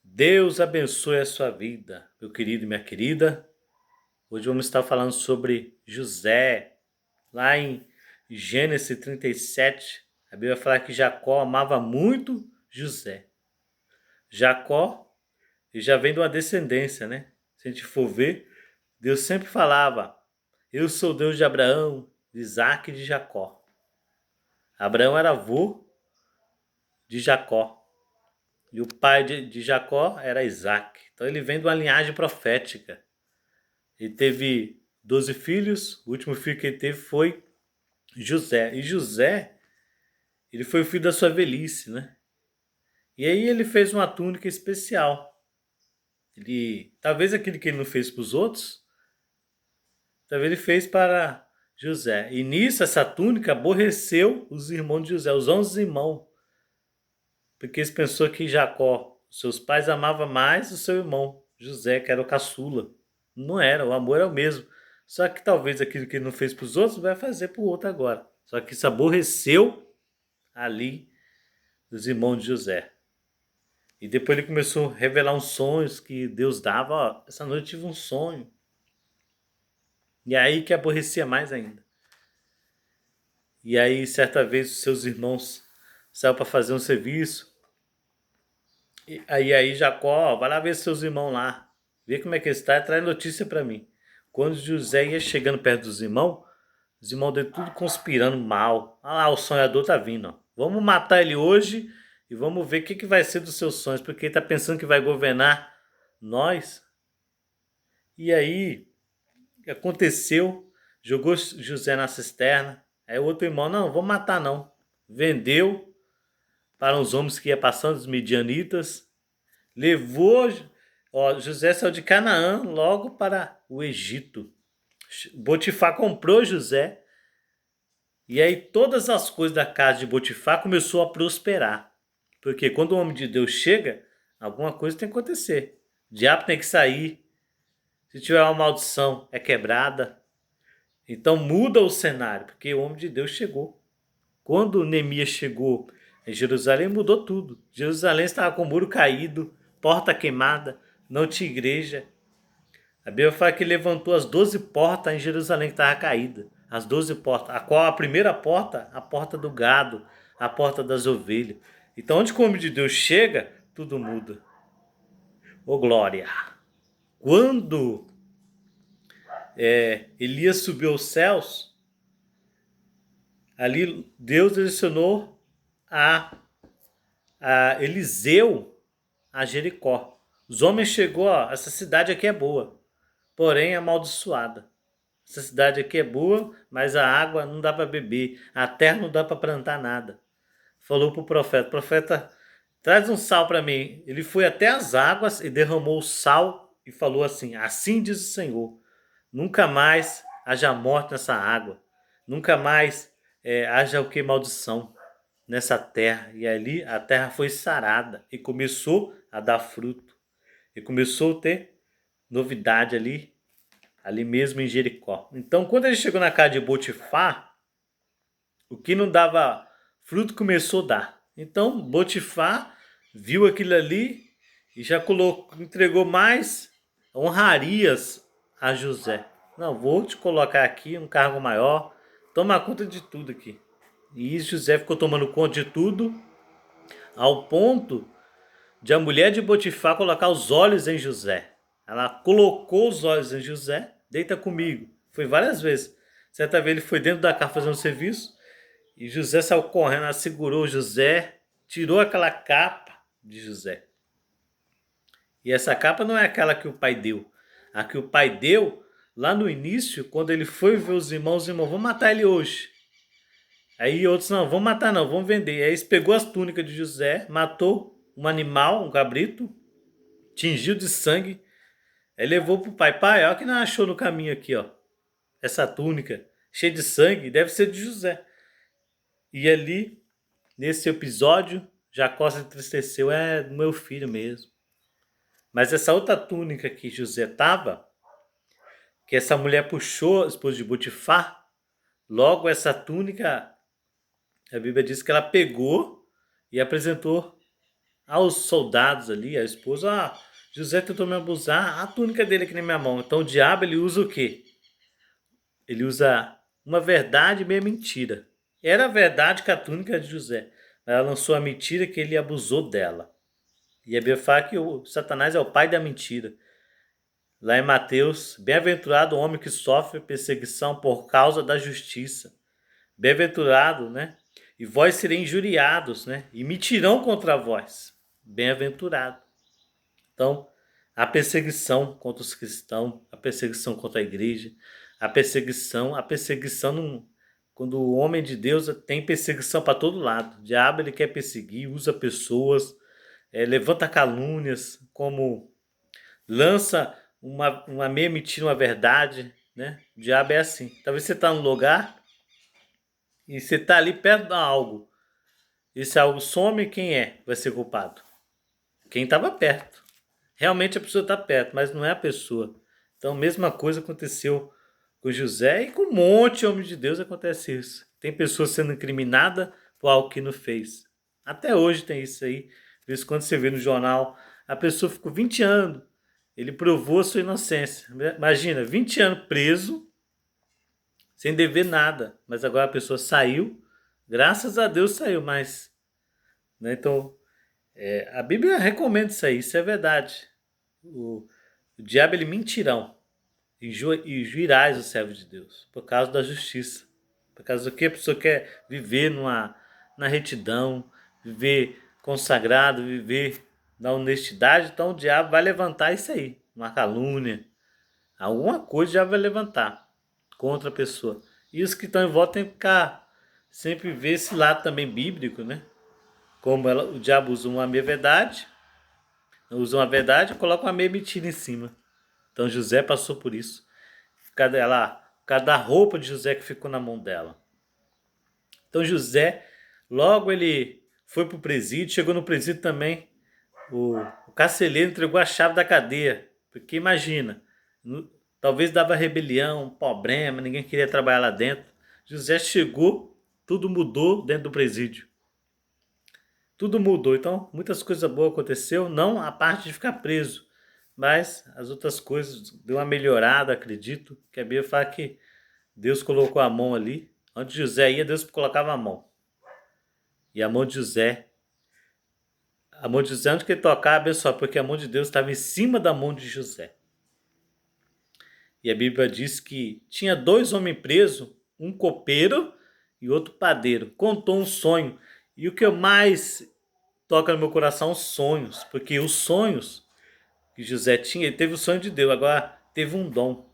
Deus abençoe a sua vida, meu querido e minha querida. Hoje vamos estar falando sobre José. Lá em Gênesis 37, a Bíblia fala que Jacó amava muito José. Jacó ele já vem de uma descendência, né? Se a gente for ver, Deus sempre falava: Eu sou Deus de Abraão, de Isaac e de Jacó. Abraão era avô de Jacó. E o pai de Jacó era Isaac. Então ele vem de uma linhagem profética. Ele teve 12 filhos, o último filho que ele teve foi José. E José, ele foi o filho da sua velhice, né? E aí ele fez uma túnica especial. Talvez aquilo que ele não fez para os outros, talvez ele fez para José. E nisso essa túnica aborreceu os irmãos de José, os 11 irmãos. Porque eles pensou que Jacó, seus pais amavam mais o seu irmão, José, que era o caçula. Não era, o amor era o mesmo. Só que talvez aquilo que ele não fez para os outros vai fazer para o outro agora. Só que isso aborreceu ali os irmãos de José. E depois ele começou a revelar uns sonhos que Deus dava. Ó, essa noite eu tive um sonho. E aí que aborrecia mais ainda. E aí certa vez os seus irmãos saíram para fazer um serviço. E aí Jacó, vai lá ver seus irmãos lá. Vê como é que está e traz notícia para mim. Quando José ia chegando perto dos irmãos, os irmãos dele tudo conspirando mal. Ah lá, o sonhador tá vindo, ó. Vamos matar ele hoje e vamos ver o que vai ser dos seus sonhos, porque ele tá pensando que vai governar nós. E aí, o que aconteceu? Jogou José na cisterna. Aí o outro irmão, não, vou matar não. Vendeu para uns homens que ia passando, os midianitas. Levou, ó, José saiu de Canaã logo para o Egito. Botifar comprou José. E aí todas as coisas da casa de Botifar começou a prosperar. Porque quando o homem de Deus chega, alguma coisa tem que acontecer. O diabo tem que sair. Se tiver uma maldição, é quebrada. Então muda o cenário, porque o homem de Deus chegou. Quando Neemias chegou em Jerusalém, mudou tudo. Jerusalém estava com o muro caído, porta queimada, não tinha igreja. A Bíblia fala que levantou as 12 portas em Jerusalém que estava caída. As 12 portas. A qual a primeira porta? A porta do gado, a porta das ovelhas. Então, onde o homem de Deus chega, tudo muda. Ô glória! Quando Elias subiu aos céus, ali Deus direcionou a, a Eliseu a Jericó. Os homens chegou, ó, essa cidade aqui é boa, porém é amaldiçoada. Essa cidade aqui é boa, mas a água não dá para beber, a terra não dá para plantar nada. Falou para o profeta, traz um sal para mim. Ele foi até as águas e derramou o sal e falou assim, assim diz o Senhor, nunca mais haja morte nessa água, nunca mais haja o que maldição nessa terra. E ali a terra foi sarada e começou a dar fruto. E começou a ter novidade ali mesmo em Jericó. Então, quando ele chegou na casa de Botifar, o que não dava fruto começou a dar. Então, Botifar viu aquilo ali e já entregou mais honrarias a José. Não, vou te colocar aqui um cargo maior, toma conta de tudo aqui. E José ficou tomando conta de tudo, ao ponto de a mulher de Botifar colocar os olhos em José. Ela colocou os olhos em José, deita comigo. Foi várias vezes. Certa vez ele foi dentro da casa fazendo um serviço e José saiu correndo, ela segurou José, tirou aquela capa de José. E essa capa não é aquela que o pai deu. A que o pai deu lá no início, quando ele foi ver os irmãos vão matar ele hoje. Aí outros, não, vamos matar não, vamos vender. Aí eles pegou as túnicas de José, matou um animal, um cabrito, tingiu de sangue, aí levou pro pai. Pai, olha o que nós achou no caminho aqui, ó. Essa túnica cheia de sangue, deve ser de José. E ali, nesse episódio, Jacó se entristeceu, é do meu filho mesmo. Mas essa outra túnica que José tava, que essa mulher puxou, a esposa de Botifar, logo essa túnica, a Bíblia diz que ela pegou e apresentou aos soldados ali, a esposa, José tentou me abusar, a túnica dele aqui na minha mão. Então o diabo ele usa o quê? Ele usa uma verdade e meia mentira. Era verdade que a túnica era de José, mas ela lançou a mentira que ele abusou dela. E a Bíblia fala que o Satanás é o pai da mentira. Lá em Mateus, bem-aventurado o homem que sofre perseguição por causa da justiça. Bem-aventurado, né? E vós sereis injuriados, né? E mentirão contra vós. Bem-aventurado. Então, a perseguição contra os cristãos, a perseguição contra a igreja, a perseguição quando o homem de Deus tem perseguição para todo lado. O diabo ele quer perseguir, usa pessoas, levanta calúnias, como lança uma meia mentira, uma verdade, né? O diabo é assim. Talvez você está num lugar e você está ali perto de algo. E se algo some, quem vai ser culpado? Quem estava perto. Realmente a pessoa está perto, mas não é a pessoa. Então, mesma coisa aconteceu com José e com um monte de homens de Deus acontece isso. Tem pessoas sendo incriminadas por algo que não fez. Até hoje tem isso aí. Às vezes, quando você vê no jornal, a pessoa ficou 20 anos. Ele provou a sua inocência. Imagina, 20 anos preso, sem dever nada. Mas agora a pessoa saiu. Graças a Deus saiu, mas... Né, então, a Bíblia recomenda isso é verdade. O diabo ele mentirão e juirás o servo de Deus por causa da justiça. Por causa do que a pessoa quer viver na retidão, viver consagrado, viver na honestidade, então o diabo vai levantar isso aí, uma calúnia, alguma coisa o diabo vai levantar contra a pessoa. E os que estão em volta tem que ficar sempre ver esse lado também bíblico, né? Como o diabo usa uma meia verdade, usa uma verdade e coloca uma meia mentira em cima. Então José passou por isso. Por causa da roupa de José que ficou na mão dela. Então José, logo ele foi para o presídio, chegou no presídio também. O carcereiro entregou a chave da cadeia. Porque imagina, talvez dava rebelião, problema, ninguém queria trabalhar lá dentro. José chegou, tudo mudou dentro do presídio. Tudo mudou. Então, muitas coisas boas aconteceu, não a parte de ficar preso, mas as outras coisas deu uma melhorada, acredito, que a Bíblia fala que Deus colocou a mão ali. Onde José ia, Deus colocava a mão. E a mão de José, onde que ele tocava, abençoava, porque a mão de Deus estava em cima da mão de José. E a Bíblia diz que tinha 2 homens presos, um copeiro e outro padeiro. Contou um sonho. E o que eu mais toca no meu coração, os sonhos, porque os sonhos que José tinha, ele teve o sonho de Deus, agora teve um dom.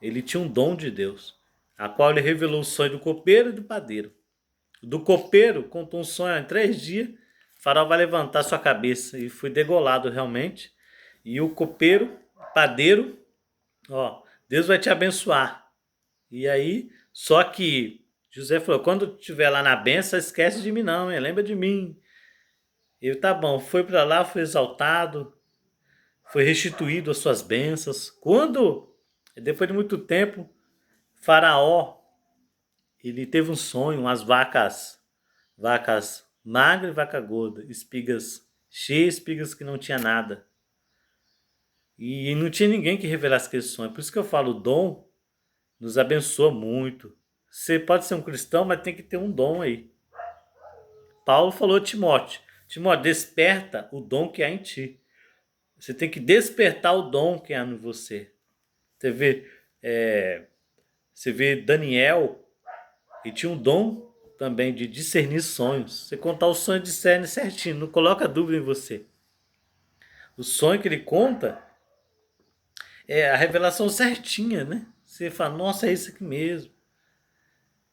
Ele tinha um dom de Deus, a qual ele revelou o sonho do copeiro e do padeiro. Do copeiro contou um sonho em 3 dias, o farol vai levantar sua cabeça, e foi degolado realmente. E o copeiro, padeiro, Deus vai te abençoar. E aí, só que José falou, quando estiver lá na benção, esquece de mim não, lembra de mim. Ele, tá bom, foi para lá, foi exaltado, foi restituído as suas bênçãos. Quando, depois de muito tempo, Faraó, ele teve um sonho, umas vacas magras e vaca gorda, espigas cheias, espigas que não tinha nada. E não tinha ninguém que revelasse aquele sonho. Por isso que eu falo, o dom nos abençoa muito. Você pode ser um cristão, mas tem que ter um dom aí. Paulo falou a Timóteo, desperta o dom que há em ti. Você tem que despertar o dom que há em você. Você vê, você vê Daniel, ele tinha um dom também de discernir sonhos. Você contar o sonho, discerne certinho, não coloca dúvida em você. O sonho que ele conta é a revelação certinha, né? Você fala, nossa, é isso aqui mesmo.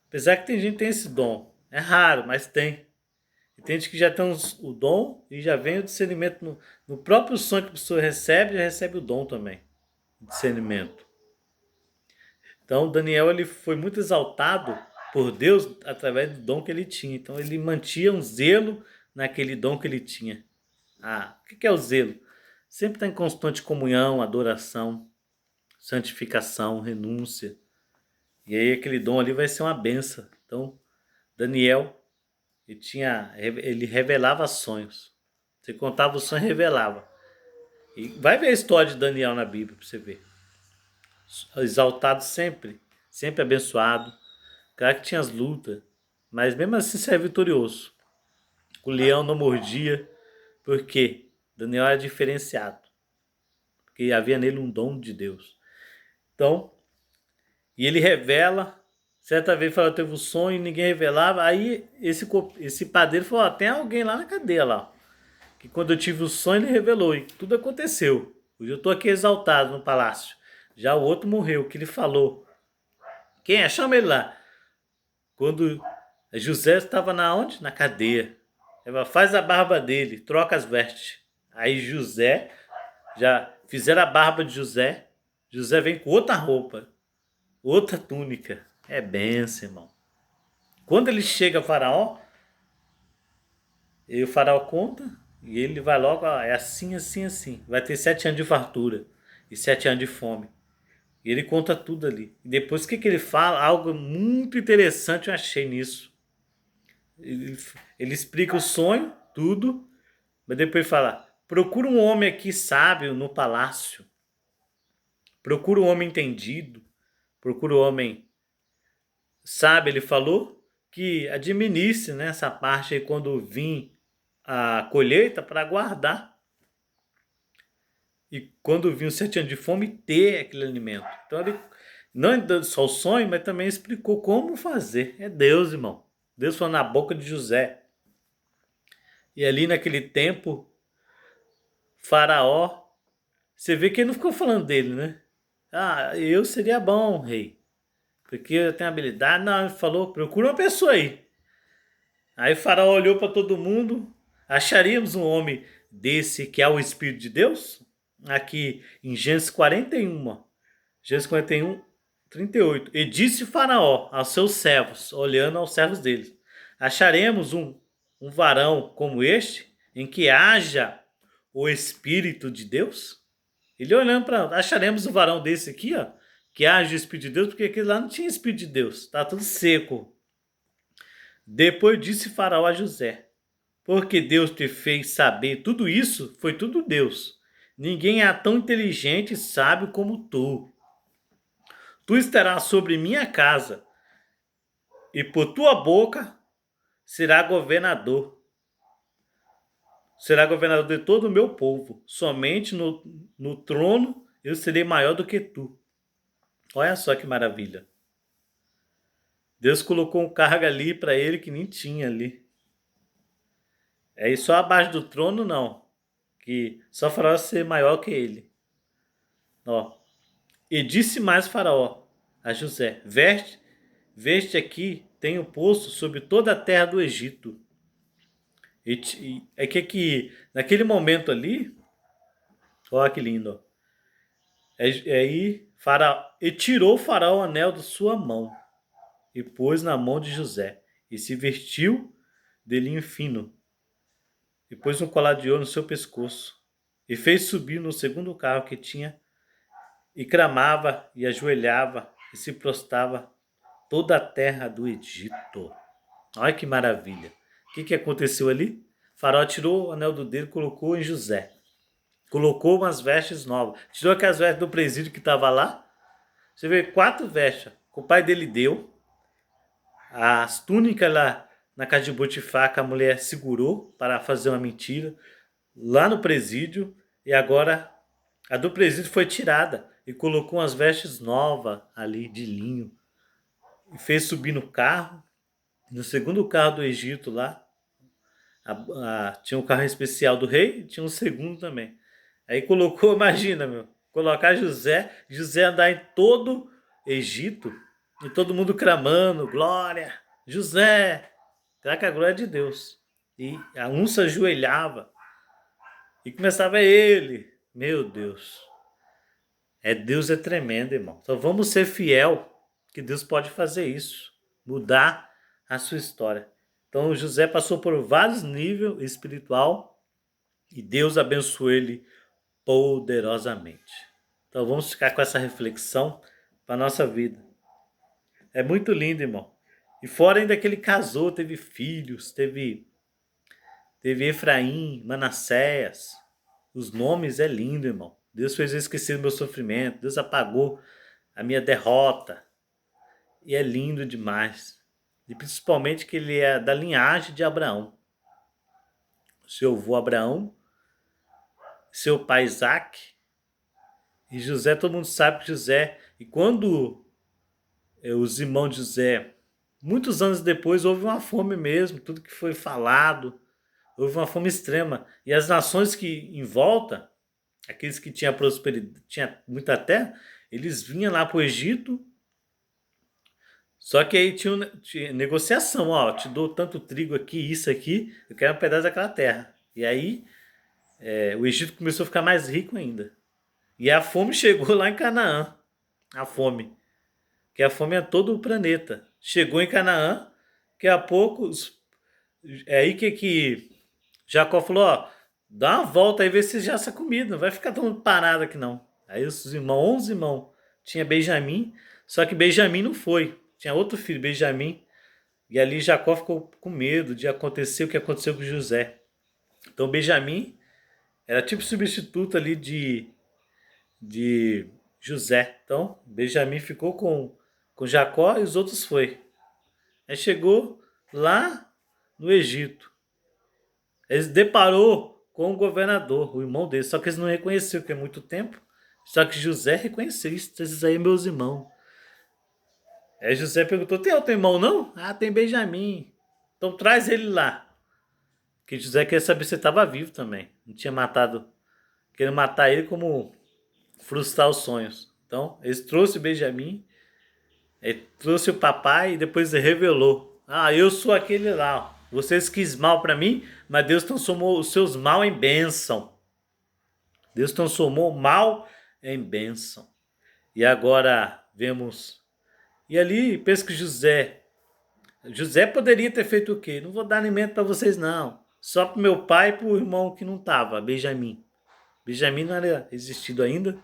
Apesar que tem gente que tem esse dom. É raro, mas tem. E tem gente que já tem o dom e já vem o discernimento no próprio sonho que a pessoa recebe, já recebe o dom também. O discernimento. Então Daniel ele foi muito exaltado por Deus através do dom que ele tinha. Então ele mantinha um zelo naquele dom que ele tinha. O que é o zelo? Sempre está em constante comunhão, adoração, santificação, renúncia. E aí aquele dom ali vai ser uma benção. Então Daniel ele revelava sonhos. Você contava o sonho e revelava. E vai ver a história de Daniel na Bíblia para você ver. Exaltado sempre, sempre abençoado. Claro que tinha as lutas, mas mesmo assim você é vitorioso. O leão não mordia, porque Daniel era diferenciado, porque havia nele um dom de Deus. Então, e ele revela. Certa vez falou, teve um sonho e ninguém revelava. Aí esse padeiro falou, tem alguém lá na cadeia lá. Que quando eu tive o sonho ele revelou e tudo aconteceu. Hoje eu estou aqui exaltado no palácio. Já o outro morreu, que ele falou. Quem é? Chama ele lá. Quando José estava na onde? Na cadeia. Ela faz a barba dele, troca as vestes. Aí José, já fizeram a barba de José. José vem com outra roupa, outra túnica. É benção, irmão. Quando ele chega a Faraó, e o Faraó conta, e ele vai logo, ó, é assim, assim, assim. Vai ter 7 anos de fartura e 7 anos de fome. E ele conta tudo ali. E depois o que ele fala? Algo muito interessante eu achei nisso. Ele, ele explica o sonho, tudo, mas depois fala: procura um homem aqui sábio no palácio. Procura um homem entendido. Procura um homem sábio. Ele falou que administre, né, essa parte aí quando vir a colheita para guardar. E quando vir os 7 anos de fome, ter aquele alimento. Então ele não deu só o sonho, mas também explicou como fazer. É Deus, irmão. Deus falou na boca de José. E ali naquele tempo, Faraó, você vê que ele não ficou falando dele, né? Ah, eu seria bom, rei. Porque eu tenho habilidade. Não, ele falou, procura uma pessoa aí. Aí o Faraó olhou para todo mundo. Acharíamos um homem desse que é o Espírito de Deus? Aqui em Gênesis 41, ó. Gênesis 41, 38. E disse Faraó aos seus servos, olhando aos servos deles: acharemos um varão como este, em que haja o Espírito de Deus? Ele olhando para, acharemos um varão desse aqui, ó, que haja o Espírito de Deus, porque aquele lá não tinha Espírito de Deus, tá tudo seco. Depois disse Faraó a José: porque Deus te fez saber tudo isso, foi tudo Deus. Ninguém é tão inteligente e sábio como tu. Tu estarás sobre minha casa, e por tua boca será governador. Será governador de todo o meu povo. Somente no trono eu serei maior do que tu. Olha só que maravilha. Deus colocou um cargo ali para ele que nem tinha ali. É isso, só abaixo do trono não. Que só Faraó ser maior que ele. Ó. E disse mais Faraó a José: veste aqui, tenho posto sobre toda a terra do Egito. É que naquele momento ali, olha que lindo, ó. Aí Faraó, e tirou o Faraó o anel de sua mão e pôs na mão de José e se vestiu de linho fino e pôs um colar de ouro no seu pescoço e fez subir no segundo carro que tinha e clamava e ajoelhava e se prostrava toda a terra do Egito. Olha que maravilha. O que aconteceu ali? Faraó tirou o anel do dedo e colocou em José. Colocou umas vestes novas. Tirou aquelas vestes do presídio que estava lá. Você vê 4 vestes que o pai dele deu. As túnicas lá na casa de Botifar que a mulher segurou para fazer uma mentira. Lá no presídio. E agora a do presídio foi tirada. E colocou umas vestes novas ali de linho. E fez subir no carro. No segundo carro do Egito lá. Tinha um carro especial do rei e tinha um segundo também. Aí colocou, imagina, meu, colocar José andar em todo Egito e todo mundo clamando, glória, José, será que a glória é de Deus? E a se ajoelhava e começava ele, meu Deus, Deus é tremendo, irmão. Então vamos ser fiel que Deus pode fazer isso, mudar a sua história. Então José passou por vários níveis espiritual e Deus abençoou ele poderosamente. Então vamos ficar com essa reflexão para a nossa vida. É muito lindo, irmão. E fora ainda que ele casou, teve filhos, teve teve Efraim, Manassés. Os nomes é lindo, irmão. Deus fez eu esquecer do meu sofrimento. Deus apagou a minha derrota. E é lindo demais. E principalmente que ele é da linhagem de Abraão. Seu avô Abraão, seu pai Isaac. E José, todo mundo sabe que José... E quando os irmãos de José, muitos anos depois, houve uma fome mesmo. Tudo que foi falado, houve uma fome extrema. E as nações que em volta, aqueles que tinham prosperidade, tinha muita terra, eles vinham lá para o Egito. Só que aí tinha negociação, ó, te dou tanto trigo aqui, isso aqui, eu quero um pedaço daquela terra. E aí o Egito começou a ficar mais rico ainda. E a fome chegou lá em Canaã. A fome. Que a fome é todo o planeta. Chegou em Canaã, daqui a pouco, é aí que Jacó falou, ó, dá uma volta aí, vê se já essa comida, não vai ficar tão parado aqui não. Aí os irmãos, 11 irmãos, tinha Benjamim, só que Benjamim não foi. Tinha outro filho, Benjamim, e ali Jacó ficou com medo de acontecer o que aconteceu com José. Então Benjamim era tipo substituto ali de José. Então Benjamim ficou com Jacó e os outros foi. Aí chegou lá no Egito. Eles deparou com o governador, o irmão dele, só que eles não reconheceram, porque é muito tempo. Só que José reconheceu isso, esses aí meus irmãos. Aí José perguntou, tem outro irmão não? Ah, tem Benjamim. Então traz ele lá. Que José queria saber se ele estava vivo também. Não tinha matado, querendo matar ele como frustrar os sonhos. Então eles trouxeram Benjamim, ele trouxe o papai e depois ele revelou. Ah, eu sou aquele lá. Ó. Vocês quis mal para mim, mas Deus transformou os seus mal em bênção. Deus transformou o mal em bênção. E agora vemos. E ali, penso que José poderia ter feito o quê? Não vou dar alimento para vocês, não. Só para meu pai e para o irmão que não estava, Benjamim. Benjamim não era existido ainda.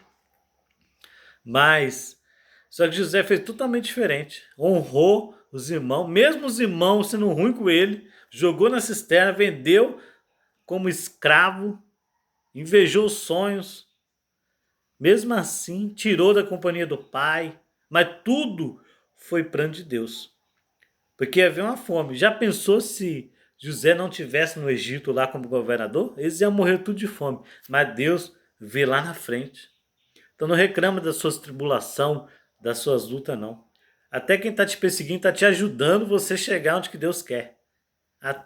Mas, só que José fez totalmente diferente. Honrou os irmãos, mesmo os irmãos sendo ruim com ele, jogou na cisterna, vendeu como escravo, invejou os sonhos. Mesmo assim, tirou da companhia do pai. Mas tudo foi plano de Deus. Porque havia uma fome. Já pensou se José não tivesse no Egito lá como governador? Eles iam morrer tudo de fome. Mas Deus vê lá na frente. Então não reclama das suas tribulações, das suas lutas, não. Até quem está te perseguindo está te ajudando você chegar onde que Deus quer.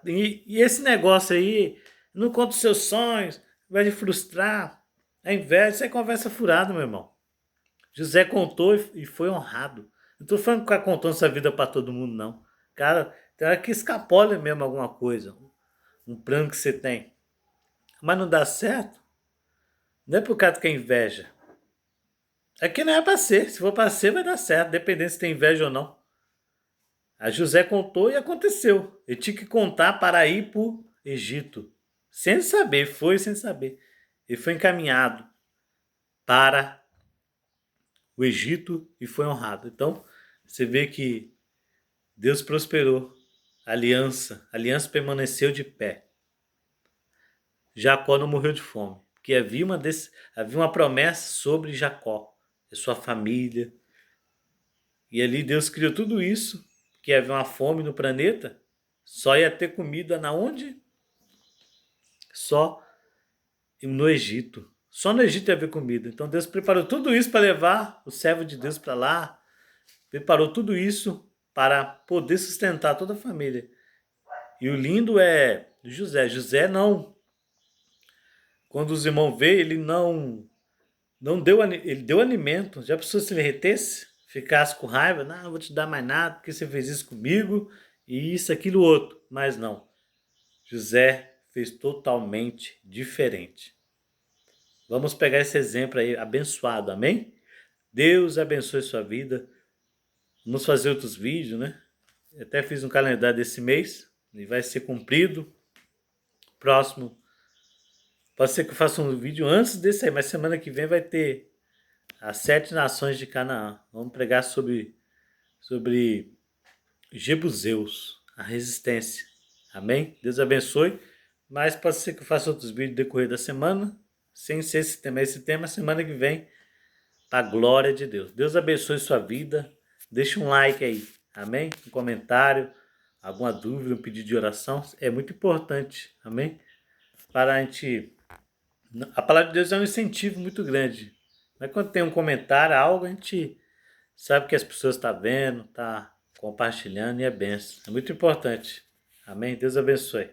E esse negócio aí, não conta os seus sonhos, vai te frustrar. Ao invés, isso é conversa furada, meu irmão. José contou e foi honrado. Não estou falando que ficar contando essa vida para todo mundo, não. Cara, tem hora que escapola mesmo alguma coisa. Um plano que você tem. Mas não dá certo. Não é por causa que é inveja. É que não é para ser. Se for para ser, vai dar certo. Dependendo se tem inveja ou não. A José contou e aconteceu. Ele tinha que contar para ir para o Egito. Sem saber. Foi sem saber. Ele foi encaminhado para o Egito e foi honrado. Então, você vê que Deus prosperou. A aliança permaneceu de pé. Jacó não morreu de fome, porque havia uma promessa sobre Jacó, e sua família. E ali Deus criou tudo isso, porque havia uma fome no planeta, só ia ter comida na onde? Só no Egito. Só no Egito ia haver comida. Então Deus preparou tudo isso para levar o servo de Deus para lá, preparou tudo isso para poder sustentar toda a família. E o lindo é José. José não. Quando os irmãos veem, ele não deu, ele deu alimento. Já pensou se ele retesse? Ficasse com raiva? Não vou te dar mais nada, porque você fez isso comigo, e isso, aquilo, outro. Mas não. José fez totalmente diferente. Vamos pegar esse exemplo aí, abençoado, amém? Deus abençoe sua vida. Vamos fazer outros vídeos, né? Eu até fiz um calendário desse mês, e vai ser cumprido. Próximo. Pode ser que eu faça um vídeo antes desse aí, mas semana que vem vai ter as 7 nações de Canaã. Vamos pregar sobre Jebuseus, a resistência. Amém? Deus abençoe. Mas pode ser que eu faça outros vídeos no decorrer da semana, sem ser esse tema, semana que vem, para a glória de Deus. Deus abençoe sua vida. Deixa um like aí, amém? Um comentário, alguma dúvida, um pedido de oração, é muito importante, amém? Para a gente... A palavra de Deus é um incentivo muito grande. Mas quando tem um comentário, algo, a gente sabe que as pessoas estão vendo, estão compartilhando e é benção. É muito importante. Amém? Deus abençoe.